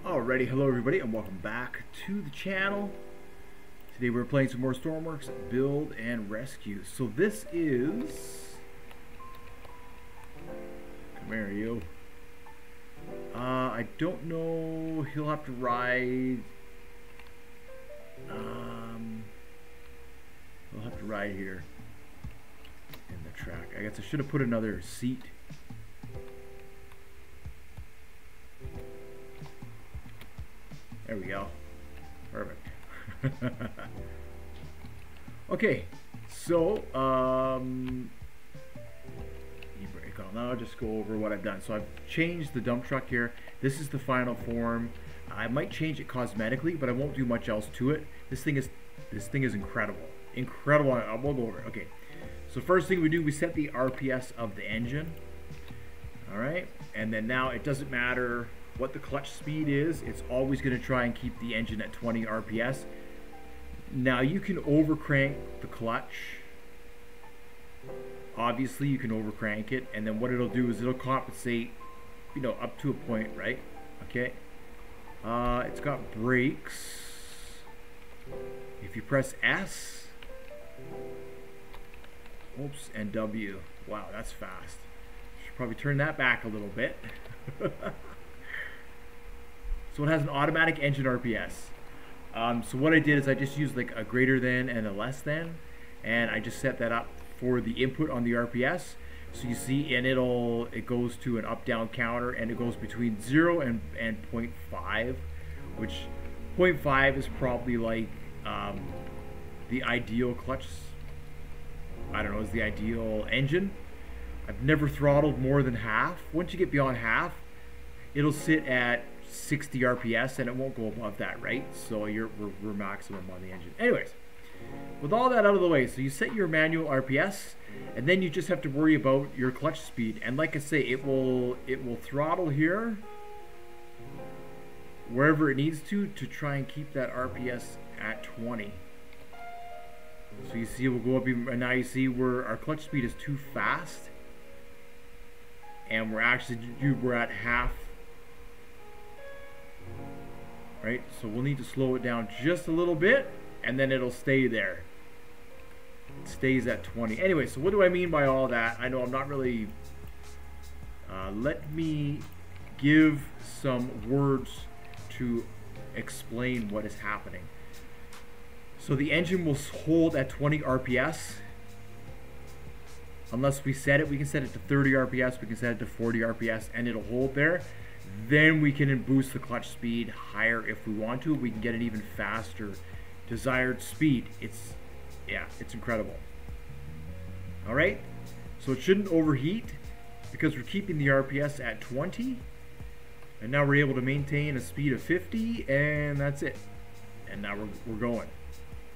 Alrighty, hello everybody and welcome back to the channel. Today we're playing some more Stormworks Build and Rescue. So this is... Come here, you. I don't know, he'll have to ride... He'll have to ride here in the track. I guess I should have put another seat. There we go. Perfect. Okay, so e-brake on. Now I'll just go over what I've done. So I've changed the dump truck here. This is the final form. I might change it cosmetically, but I won't do much else to it. This thing is incredible. Incredible. We'll go over it. Okay. So first thing we do, we set the RPS of the engine. All right, and then now it doesn't matter what the clutch speed is, it's always going to try and keep the engine at 20 RPS. Now you can overcrank the clutch. Obviously you can overcrank it, and then what it'll do is it'll compensate, you know, up to a point, right? Okay. It's got brakes. If you press S, oops, and W. Wow, that's fast. Should probably turn that back a little bit. So it has an automatic engine RPS. So what I did is I just used like a greater than and a less than, and I just set that up for the input on the RPS. So you see, and it goes to an up-down counter, and it goes between 0 and 0.5, which 0.5 is probably like the ideal clutch. I don't know, is the ideal engine. I've never throttled more than half. Once you get beyond half, it'll sit at 60 RPS and it won't go above that, right? So we're maximum on the engine. Anyways, with all that out of the way, so you set your manual RPS, and then you just have to worry about your clutch speed. And like I say, it will throttle here wherever it needs to try and keep that RPS at 20. So you see, we'll go up even, and now you see where our clutch speed is too fast, and we're at half. Right, so we'll need to slow it down just a little bit, and then it'll stay there. It stays at 20. Anyway, so what do I mean by all that? I know I'm not really... let me give some words to explain what is happening. So the engine will hold at 20 RPS. Unless we set it, we can set it to 30 RPS, we can set it to 40 RPS, and it'll hold there. Then we can boost the clutch speed higher if we want to. We can get an even faster desired speed. It's incredible. All right, so it shouldn't overheat because we're keeping the RPS at 20, and now we're able to maintain a speed of 50, and that's it. And now we're going.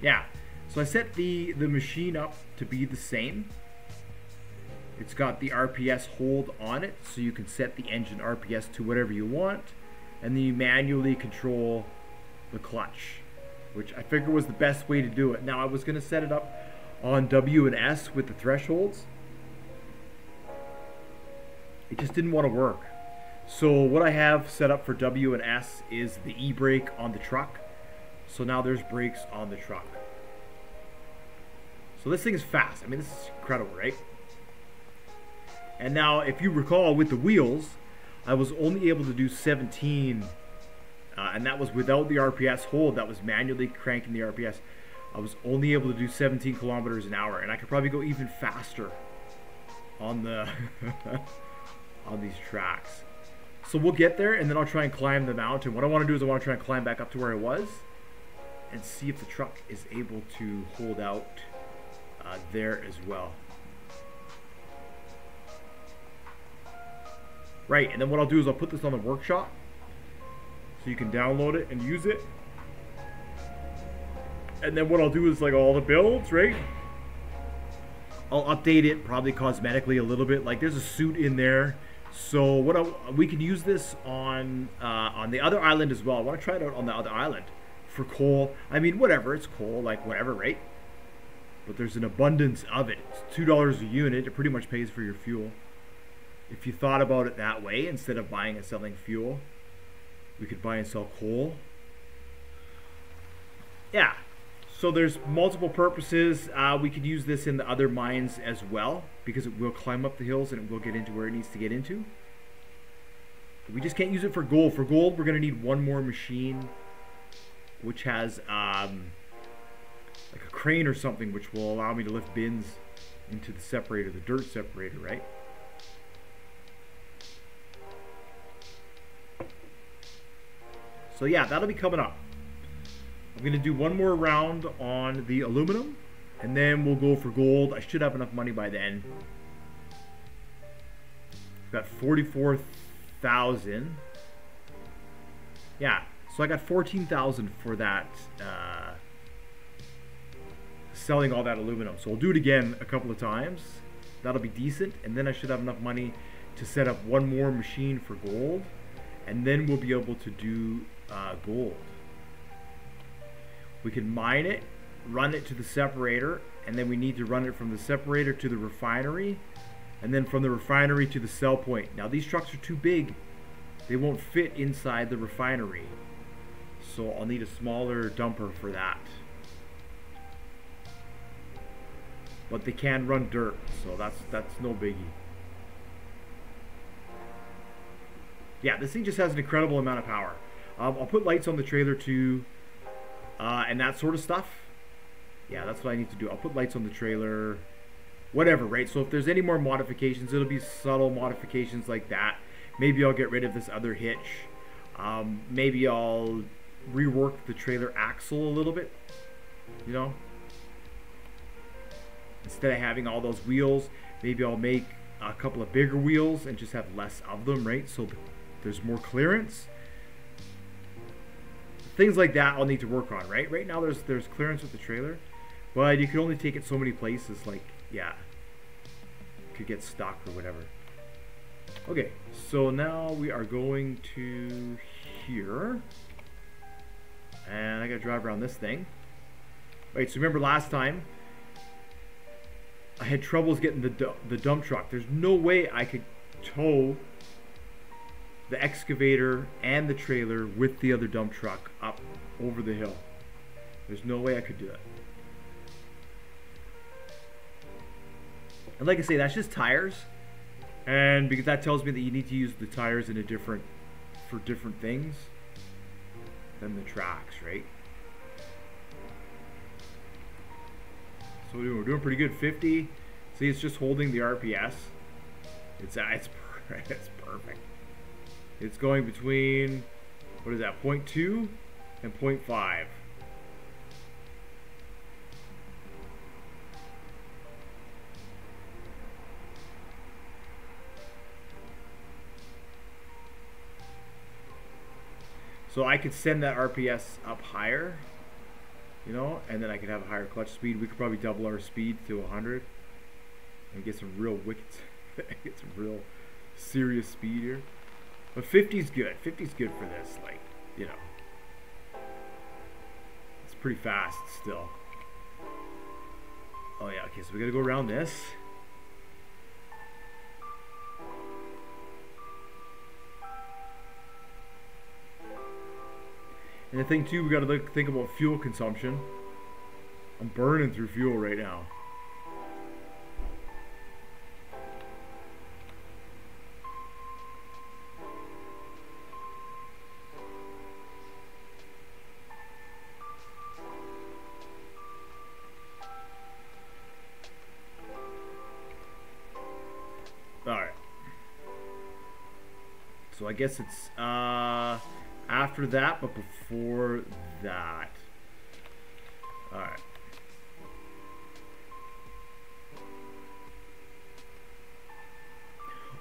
Yeah. So I set the machine up to be the same. It's got the RPS hold on it, so you can set the engine RPS to whatever you want, and then you manually control the clutch, which I figured was the best way to do it. Now I was going to set it up on W and S with the thresholds. It just didn't want to work. So what I have set up for W and S is the e-brake on the truck. So now there's brakes on the truck. So this thing is fast. I mean, this is incredible, right? And now, if you recall, with the wheels, I was only able to do 17, and that was without the RPS hold. That was manually cranking the RPS. I was only able to do 17 kilometers an hour, and I could probably go even faster on the on these tracks. So we'll get there, and then I'll try and climb the mountain. What I want to do is I want to try and climb back up to where I was, and see if the truck is able to hold out there as well. Right, and then what I'll do is I'll put this on the workshop so you can download it and use it. And then what I'll do is, like, all the builds, right? I'll update it probably cosmetically a little bit. Like, there's a suit in there. So we can use this on the other island as well. I want to try it out on the other island for coal. I mean, whatever, it's coal, like whatever, right? But there's an abundance of it. It's $2 a unit. It pretty much pays for your fuel. if you thought about it that way instead of buying and selling fuel. We could buy and sell coal. Yeah, so there's multiple purposes. We could use this in the other mines as well, because it will climb up the hills and it will get into where it needs to get into. We just can't use it for gold. For gold, we're going to need one more machine, which has like a crane or something, which will allow me to lift bins into the separator, the dirt separator, right? So yeah, that'll be coming up. I'm going to do one more round on the aluminum, and then we'll go for gold. I should have enough money by then. Got 44,000. Yeah, so I got 14,000 for that, selling all that aluminum. So I'll do it again a couple of times. That'll be decent, and then I should have enough money to set up one more machine for gold, and then we'll be able to do gold. We can mine it, run it to the separator, and then we need to run it from the separator to the refinery, and then from the refinery to the sell point. Now these trucks are too big. They won't fit inside the refinery. So I'll need a smaller dumper for that. But they can run dirt, so that's no biggie. Yeah, this thing just has an incredible amount of power. I'll put lights on the trailer too, and that sort of stuff. Yeah, that's what I need to do. I'll put lights on the trailer, whatever, right? So if there's any more modifications, it'll be subtle modifications like that. Maybe I'll get rid of this other hitch. Maybe I'll rework the trailer axle a little bit, you know? Instead of having all those wheels, maybe I'll make a couple of bigger wheels and just have less of them, right? So there's more clearance. Things like that I'll need to work on, right? Right now there's clearance with the trailer, but you can only take it so many places, like, yeah. Could get stuck or whatever. Okay, so now we are going to here. And I gotta drive around this thing. Wait, so remember last time I had troubles getting the dump truck. There's no way I could tow the excavator and the trailer with the other dump truck up over the hill. There's no way I could do that. And like I say, that's just tires. And because that tells me that you need to use the tires in a different, for different things than the tracks, right? So we're doing pretty good. 50. See, it's just holding the RPS. It's perfect. It's going between, what is that, 0.2 and 0.5. So I could send that RPS up higher, you know, and then I could have a higher clutch speed. We could probably double our speed to 100 and get some real wicked, get some real serious speed here. But 50's good. 50's good for this, like, you know. It's pretty fast still. Oh yeah, okay, so we gotta go around this. And the thing too, we gotta think about fuel consumption. I'm burning through fuel right now. Alright. So I guess it's after that, but before that. Alright.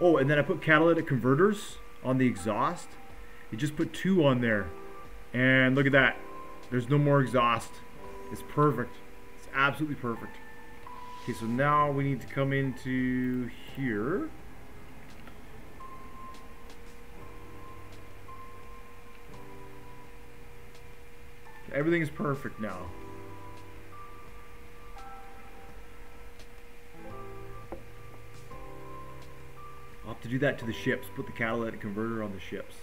Oh, and then I put catalytic converters on the exhaust. You just put 2 on there. And look at that. There's no more exhaust. It's perfect. It's absolutely perfect. Okay, so now we need to come into here. Everything is perfect now. I'll have to do that to the ships. Put the catalytic converter on the ships.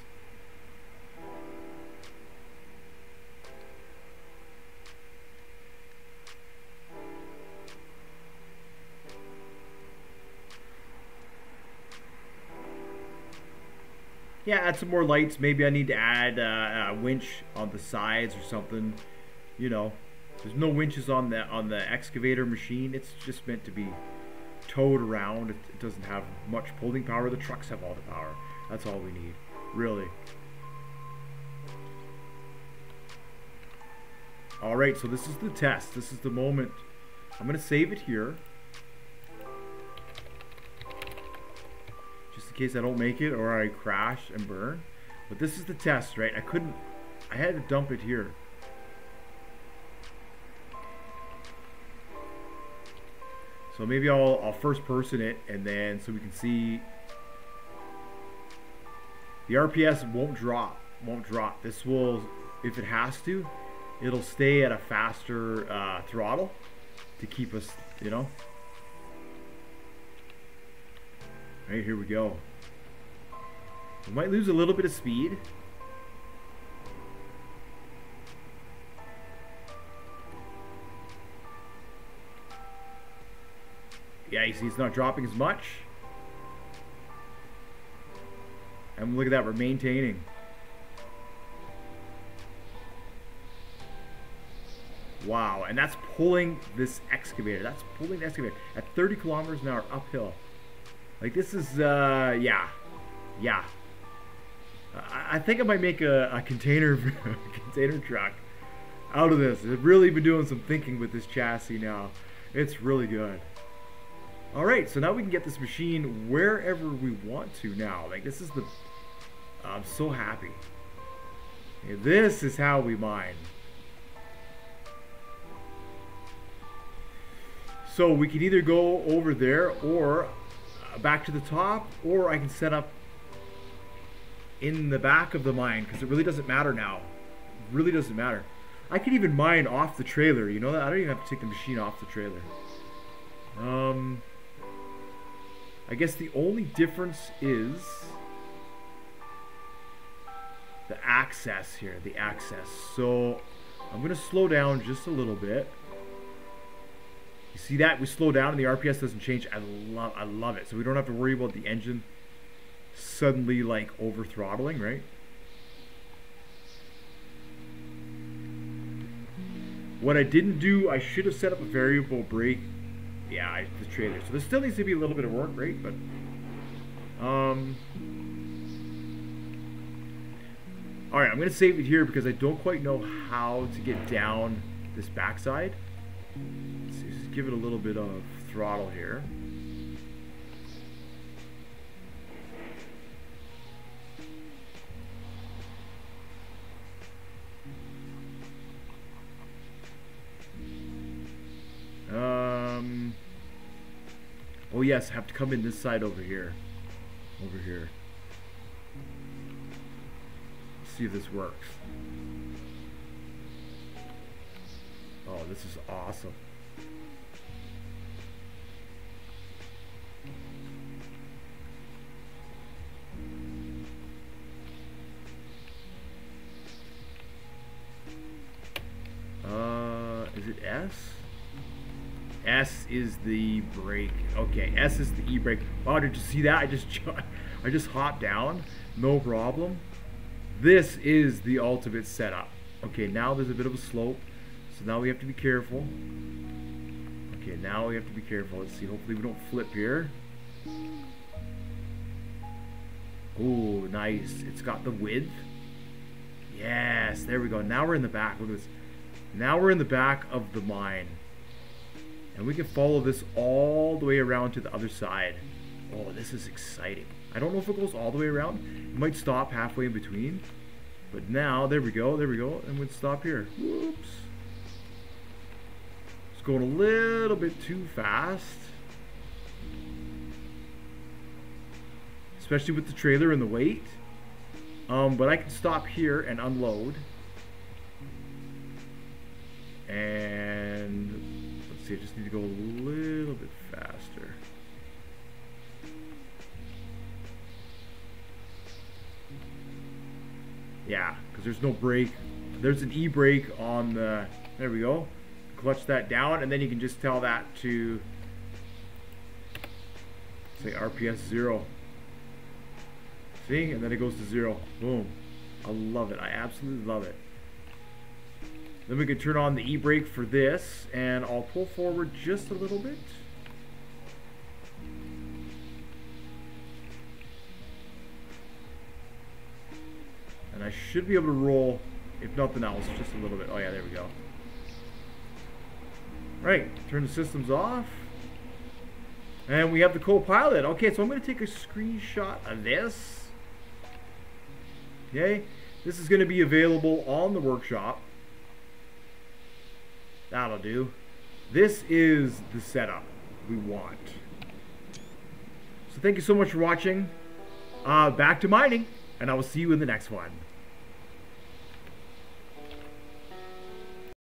Yeah, add some more lights. Maybe I need to add a winch on the sides or something. You know, there's no winches on the excavator machine. It's just meant to be towed around. It doesn't have much pulling power. The trucks have all the power. That's all we need, really. All right, so this is the test. This is the moment. I'm gonna save it here, just in case I don't make it or I crash and burn. But this is the test, right? I had to dump it here. So maybe I'll first person it, and then so we can see the RPS won't drop. This will, if it has to, it'll stay at a faster throttle to keep us, you know. Right, here we go. We might lose a little bit of speed. Yeah, you see it's not dropping as much. And look at that, we're maintaining. Wow, and that's pulling this excavator. That's pulling the excavator at 30 kilometers an hour uphill. Like this is, yeah. I think I might make a container truck out of this. I've really been doing some thinking with this chassis now. It's really good. All right, so now we can get this machine wherever we want to now. Like this is the, I'm so happy. Okay, this is how we mine. So we can either go over there or back to the top, or I can set up in the back of the mine, because it really doesn't matter now. It really doesn't matter. I could even mine off the trailer, you know that? I don't even have to take the machine off the trailer. I guess the only difference is the access here, the access. So I'm gonna slow down just a little bit. You see that? We slow down and the RPS doesn't change. I love it. So we don't have to worry about the engine suddenly like over throttling, right? What I didn't do, I should have set up a variable brake. Yeah, the trailer. So there still needs to be a little bit of work, right? But all right, I'm gonna save it here because I don't quite know how to get down this backside. Let's see, just give it a little bit of throttle here. Oh yes, I have to come in this side over here. Over here. Let's see if this works. Oh, this is awesome. Is it S? S is the brake. Okay, S is the e-brake. Wow, did you see that? I just hopped down, no problem. This is the ultimate setup. Okay, now there's a bit of a slope, so now we have to be careful. Okay, now we have to be careful. Let's see, hopefully we don't flip here. Oh, nice. It's got the width. Yes, there we go. Now we're in the back. Look at this. Now we're in the back of the mine. And we can follow this all the way around to the other side. Oh, this is exciting. I don't know if it goes all the way around. It might stop halfway in between. But now, there we go, and we'll stop here. Whoops. It's going a little bit too fast. Especially with the trailer and the weight. But I can stop here and unload. And let's see, I just need to go a little bit faster. Yeah, because there's no brake. There's an e-brake on the, there we go. Clutch that down, and then you can just tell that to, say, RPS 0. See? See? And then it goes to 0. Boom. I love it. I absolutely love it. Then we can turn on the e-brake for this, and I'll pull forward just a little bit. And I should be able to roll, if nothing else, just a little bit. Oh yeah, there we go. Right, turn the systems off. And we have the co-pilot. Okay, so I'm going to take a screenshot of this. Okay, this is going to be available on the workshop. That'll do. This is the setup we want. So thank you so much for watching. Back to mining, and I will see you in the next one.